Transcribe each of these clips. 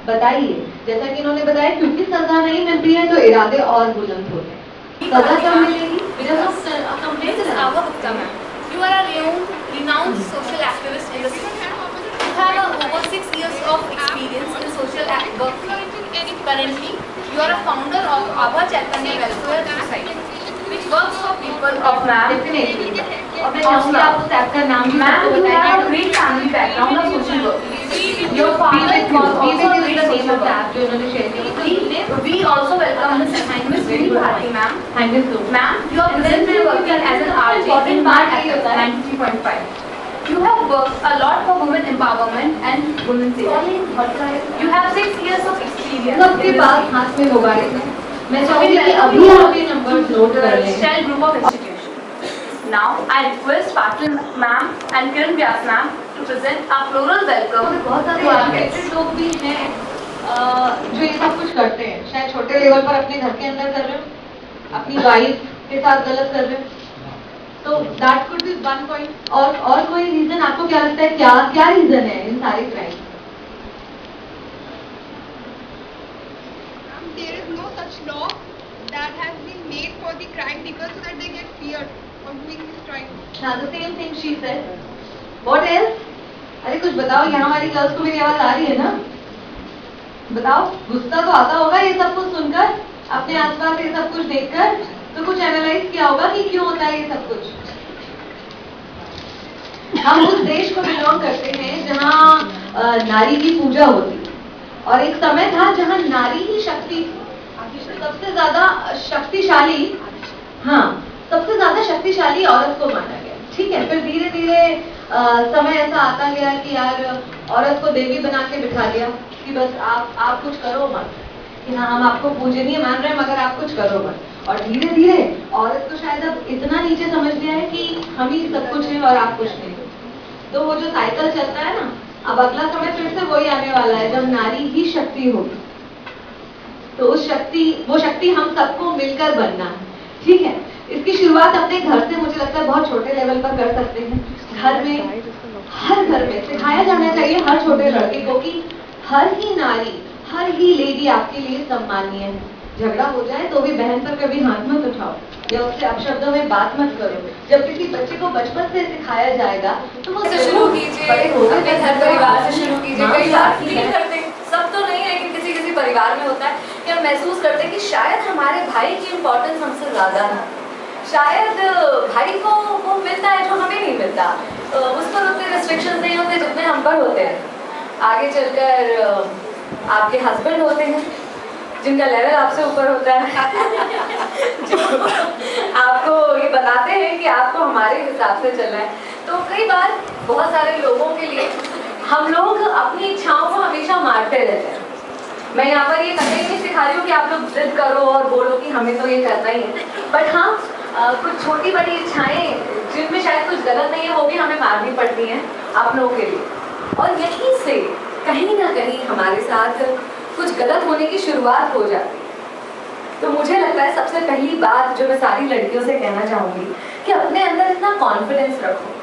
बताइए, जैसा कि इन्होंने बताया, क्योंकि सजा नहीं मिलती है तो इरादे और बुलंद होते हैं। सजा कब मिलेगी? Complaint is Ava Gupta, ma'am. You are a renowned social activist in the city. You have over 6 years of experience in social work field. Currently, you are a founder of Ava Chaitanya Welfare Society, which works for people of ma'am. Definitely. और मैं चाहूँगी आप उस app का नाम भी Ma'am, सबको you बताएं। have a great family background of social work. Your father was also a great social worker. We also welcome Miss Sri Bharti, ma'am. Thank you so much. Ma'am, you are presently working as an RJ in Bar FM 93.5. You have worked a lot for women empowerment and women's safety. You have 6 years of experience. सबके पास हाथ में mobile है। मैं चाहूँगी कि अभी आप ये नंबर नोट कर लें। Shell Group of Institutions. Now, I request Patil ma'am and Kiran Vyas ma'am to present our floral welcome बहुत to सारे our guests. एजुकेटेड लोग भी हैं जो ये सब कुछ करते हैं, शायद छोटे लेवल पर अपने घर के अंदर कर रहे हो, अपनी वाइफ के साथ गलत कर रहे हो, तो that could be one point. और कोई रीजन आपको क्या लगता है, क्या क्या रीजन है इन सारे crime? There is no such law that has been made for the crime people so that they get feared of doing this crime. हाँ, the same thing she said. What else? अरे कुछ बताओ, यहाँ हमारी girls को मेरी आवाज आ रही है ना? बताओ, गुस्सा तो आता होगा ये सब कुछ सुनकर, अपने आसपास ये सब कुछ देखकर, तो कुछ एनालाइज किया होगा कि क्यों होता है ये सब कुछ। हम उस देश को बिलोंग करते हैं जहाँ नारी की पूजा होती, और एक समय था जहाँ नारी ही शक्ति थी, सबसे ज्यादा शक्तिशाली, हाँ, सबसे ज्यादा शक्तिशाली औरत को माना गया। ठीक है, फिर धीरे धीरे समय ऐसा आता गया कि यार औरत को देवी बना के बिठा दिया कि बस आप कुछ करो मत, कि हाँ हम आपको पूजनीय मान रहे हैं मगर आप कुछ करो मत। और धीरे धीरे औरत को शायद अब इतना नीचे समझ लिया है कि हम ही सब कुछ हैं और आप कुछ नहीं। तो वो जो साइकिल चलता है ना, अब अगला समय फिर से वही आने वाला है जब नारी ही शक्ति होगी। तो वो शक्ति हम सबको मिलकर बनना है। ठीक है, इसकी शुरुआत अपने घर से मुझे लगता है बहुत छोटे लेवल पर कर सकते हैं। घर में, हर घर में सिखाया जाना चाहिए हर छोटे लड़के को कि हर ही नारी, हर ही लेडी आपके लिए सम्मानीय है। झगड़ा हो जाए तो भी बहन पर कभी हाथ मत उठाओ या उससे अपशब्दों में बात मत करो। जब किसी बच्चे को बचपन से सिखाया जाएगा तो वो शुरू कीजिए, अपने घर परिवार से शुरू कीजिए। कई बार फील करते हैं, सब तो नहीं लेकिन किसी किसी परिवार में होता है कि हम महसूस करते हैं कि शायद हमारे भाई की इम्पोर्टेंस हमसे ज्यादा है, शायद भाई को वो मिलता है जो हमें नहीं मिलता, उस पर उतने रिस्ट्रिक्शंस नहीं होते जितने हम पर होते हैं। आगे चलकर आपके हस्बैंड होते हैं जिनका लेवल आपसे ऊपर होता है जो आपको ये बताते हैं कि आपको हमारे हिसाब से चलना है। तो कई बार बहुत सारे लोगों के लिए हम लोग अपनी इच्छाओं को हमेशा मारते रहते हैं। मैं यहाँ पर ये कहीं नहीं सिखा रही हूँ कि आप लोग जिद करो और बोलो कि हमें तो ये करना ही है, बट हाँ कुछ छोटी बड़ी इच्छाएं जिनमें शायद कुछ गलत नहीं है वो भी हमें मारनी पड़ती हैं अपनों के लिए। और यहीं से कहीं ना कहीं हमारे साथ कुछ गलत होने की शुरुआत हो जाती है। तो मुझे लगता है सबसे पहली बात जो मैं सारी लड़कियों से कहना चाहूँगी कि अपने अंदर इतना कॉन्फिडेंस रखो,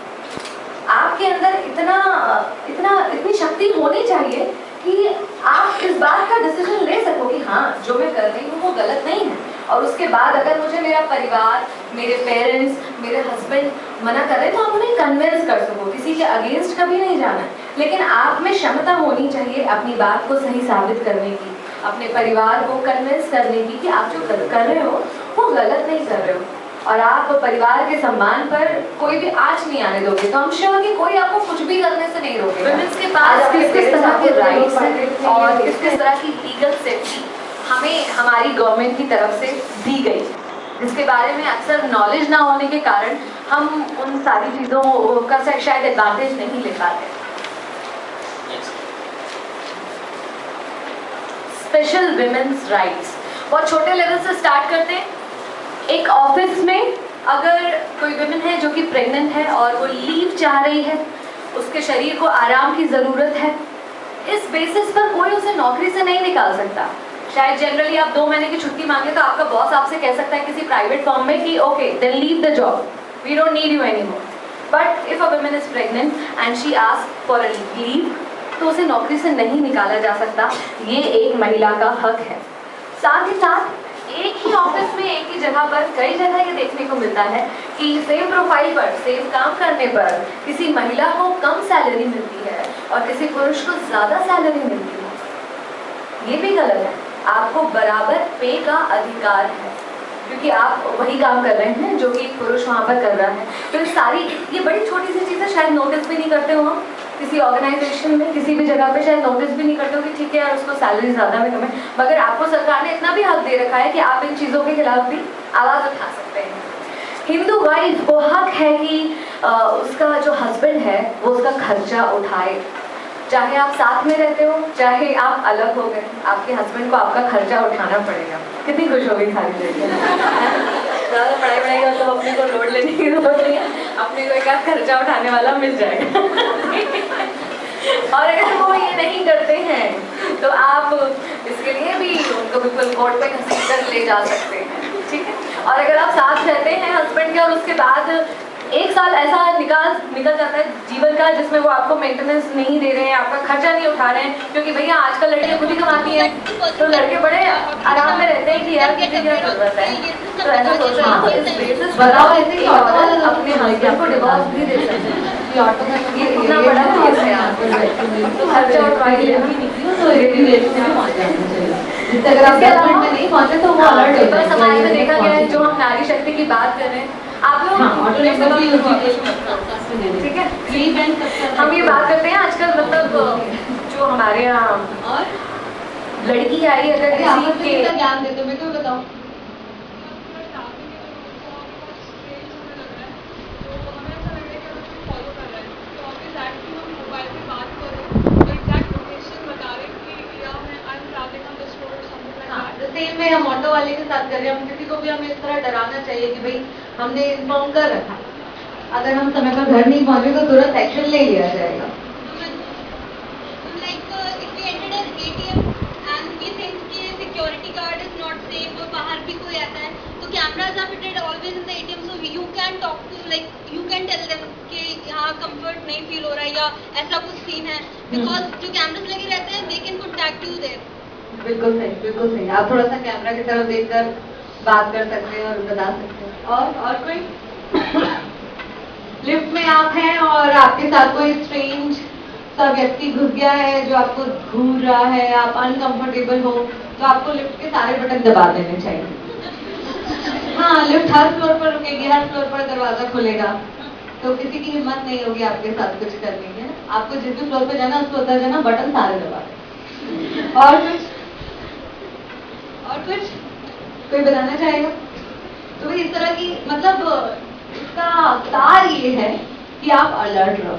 आपके अंदर इतनी शक्ति होनी चाहिए कि आप इस बात का डिसीजन ले सको कि हाँ जो मैं कर रही हूँ वो गलत नहीं है। और उसके बाद अगर मुझे मेरा परिवार, मेरे पेरेंट्स, मेरे हस्बैंड मना कर रहे हैं तो आप उन्हें कन्विंस कर सको, किसी के अगेंस्ट कभी नहीं जाना है, लेकिन आप में क्षमता होनी चाहिए अपनी बात को सही साबित करने की, अपने परिवार को कन्विंस करने की कि आप जो कर रहे हो वो गलत नहीं कर रहे हो, और आप परिवार के सम्मान पर कोई भी आँच नहीं आने दोगे। तो हम श्योर कि कोई आपको कुछ भी करने से नहीं रोकेगा। वुमेन्स के पास किस किस तरह के राइट्स हैं और किस किस तरह की लीगल सेफ्टी हमें हमारी गवर्नमेंट की तरफ से दी गई, जिसके बारे में अक्सर नॉलेज ना होने के कारण हम उन सारी चीज़ों का शायद एडवांटेज नहीं ले पाते। स्पेशल विमेन्स राइट्स बहुत छोटे लेवल से स्टार्ट करते हैं। एक ऑफिस में अगर कोई विमेन है जो कि प्रेग्नेंट है और वो लीव चाह रही है, उसके शरीर को आराम की ज़रूरत है, इस बेसिस पर कोई उसे नौकरी से नहीं निकाल सकता। शायद जनरली आप 2 महीने की छुट्टी मांगे तो आपका बॉस आपसे कह सकता है किसी प्राइवेट फर्म में कि okay then leave the job, we don't need you any more. But if a woman is pregnant and she ask for a leave, तो उसे नौकरी से नहीं निकाला जा सकता। ये एक महिला का हक है। साथ ही साथ एक ही ऑफिस में एक ही जगह पर कई जगह ये देखने को मिलता है कि सेम प्रोफाइल पर सेम काम करने पर किसी महिला को कम सैलरी मिलती है और किसी पुरुष को ज़्यादा सैलरी मिलती है। ये भी गलत है। आपको बराबर पे का अधिकार है, क्योंकि आप वही काम कर रहे हैं जो कि एक पुरुष वहाँ पर कर रहा है। तो ये बड़ी छोटी सी चीज़ें शायद नोटिस भी नहीं करते हो हम किसी ऑर्गेनाइजेशन में, किसी भी जगह पे शायद नोटिस भी नहीं करते हो कि ठीक है यार उसको सैलरी ज़्यादा में कम है, मगर आपको सरकार ने इतना भी हक दे रखा है कि आप इन चीज़ों के खिलाफ भी आवाज़ उठा सकते हैं। हिंदू वाइफ को हक है कि उसका जो हस्बैंड है वो उसका खर्चा उठाए, चाहे आप साथ में रहते हो चाहे आप अलग हो गए, आपके हस्बैंड को आपका खर्चा उठाना पड़ेगा। कितनी खुश हो गई सारी लड़कियां। ज़्यादा पढ़ाई का तो अपने को लोड लेने की जरूरत नहीं है, अपने को एक आध खर्चा उठाने वाला मिल जाएगा। और अगर वो ये नहीं करते हैं तो आप इसके लिए भी उनको बिल्कुल कोर्ट पे घसीट कर ले जा सकते हैं, ठीक है। और अगर आप साथ रहते हैं हस्बैंड के और उसके बाद एक साल ऐसा निकल जाता है जीवन का जिसमें वो आपको मेंटेनेंस नहीं दे रहे हैं, आपका खर्चा नहीं उठा रहे हैं, क्योंकि भैया आजकल लड़कियां खुद ही कमाती हैं, तो लड़के बड़े आराम में रहते हैं कि यार किसी की जरूरत है, तो ऐसा सोच रहे हैं। तो इस बेसिस बताओ ऐसे कि औरत अपने हस्बैंड को डिवोर्स भी दे सकते हैं। ये इतना बड़ा केस है तो खर्चा उठवाइए। अगर आप डेवलपमेंट में नहीं पहुंचे तो वो अलर्ट हो जाएगा। समाज में देखा गया है, जो हम नारी शक्ति की बात कर रहे हैं, आप लोग ठीक है, हम ये बात करते हैं आजकल, मतलब जो हमारे यहाँ और लड़की आई अगर किसी के ज्ञान देते मेरे को बताओ। सेम में हम ऑटो वाले के साथ कर रहे हैं, हम किसी को भी हमें इस तरह डराना चाहिए कि भाई हमने इन्फॉर्म कर रखा, अगर हम समय पर घर नहीं पहुंचे तो तुरंत एक्शन ले लिया जाएगा। Security guard is not safe और बाहर भी कोई आता है तो cameras are fitted always in the ATM, so you can talk to like you can tell them कि यहाँ कंफर्ट नहीं फील हो रहा है या ऐसा कुछ सीन है, बिकॉज जो कैमराज लगे रहते हैं they can contact you there. बिल्कुल सही, बिल्कुल सही। आप थोड़ा सा कैमरा की तरफ देखकर बात कर सकते हैं और बता सकते हैं। और कोई लिफ्ट में आप हैं और आपके साथ कोई स्ट्रेंज सा व्यक्ति घुस गया है जो आपको घूर रहा है, आप अनकंफर्टेबल हो, तो आपको लिफ्ट के सारे बटन दबा देने चाहिए। हाँ, लिफ्ट हर फ्लोर पर रुकेगी, हर फ्लोर पर दरवाजा खुलेगा, तो किसी की हिम्मत नहीं होगी आपके साथ कुछ करने की। आपको जिस भी फ्लोर पे जाना उसको उतर जाना, बटन सारे दबा दें। और कुछ कोई बताना चाहेगा? तो इस तरह की मतलब इसका सार ये है कि आप अलर्ट रहो,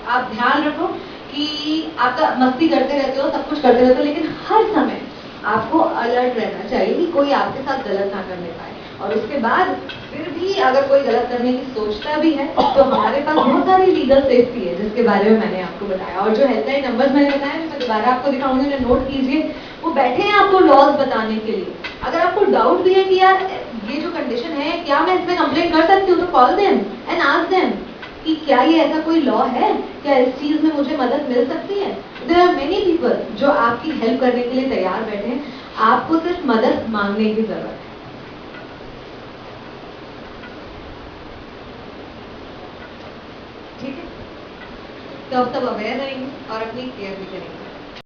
आप ध्यान रखो कि आपका मस्ती करते रहते हो, सब कुछ करते रहते हो, लेकिन हर समय आपको अलर्ट रहना चाहिए कि कोई आपके साथ गलत ना करने पाए। और उसके बाद फिर भी अगर कोई गलत करने की सोचता भी है तो हमारे पास बहुत सारी लीगल सेफ्टी है जिसके बारे में मैंने आपको बताया। और जो हेल्पलाइन नंबर्स मैंने बताया मैं दोबारा आपको दिखाऊंगी, उन्हें नोट कीजिए, वो बैठे हैं आपको लॉज बताने के लिए। अगर आपको डाउट भी है कि यार ये जो कंडीशन है क्या मैं इसमें कंप्लेंट कर सकती हूँ, तो call them and ask them कि क्या ये ऐसा कोई लॉ है, क्या इस चीज में मुझे मदद मिल सकती है। देयर आर मेनी पीपल जो आपकी हेल्प करने के लिए तैयार बैठे हैं, आपको सिर्फ मदद मांगने की जरूरत है। ठीक है, तो अब सब अवेयर रहेंगे और अपनी केयर भी करेंगे।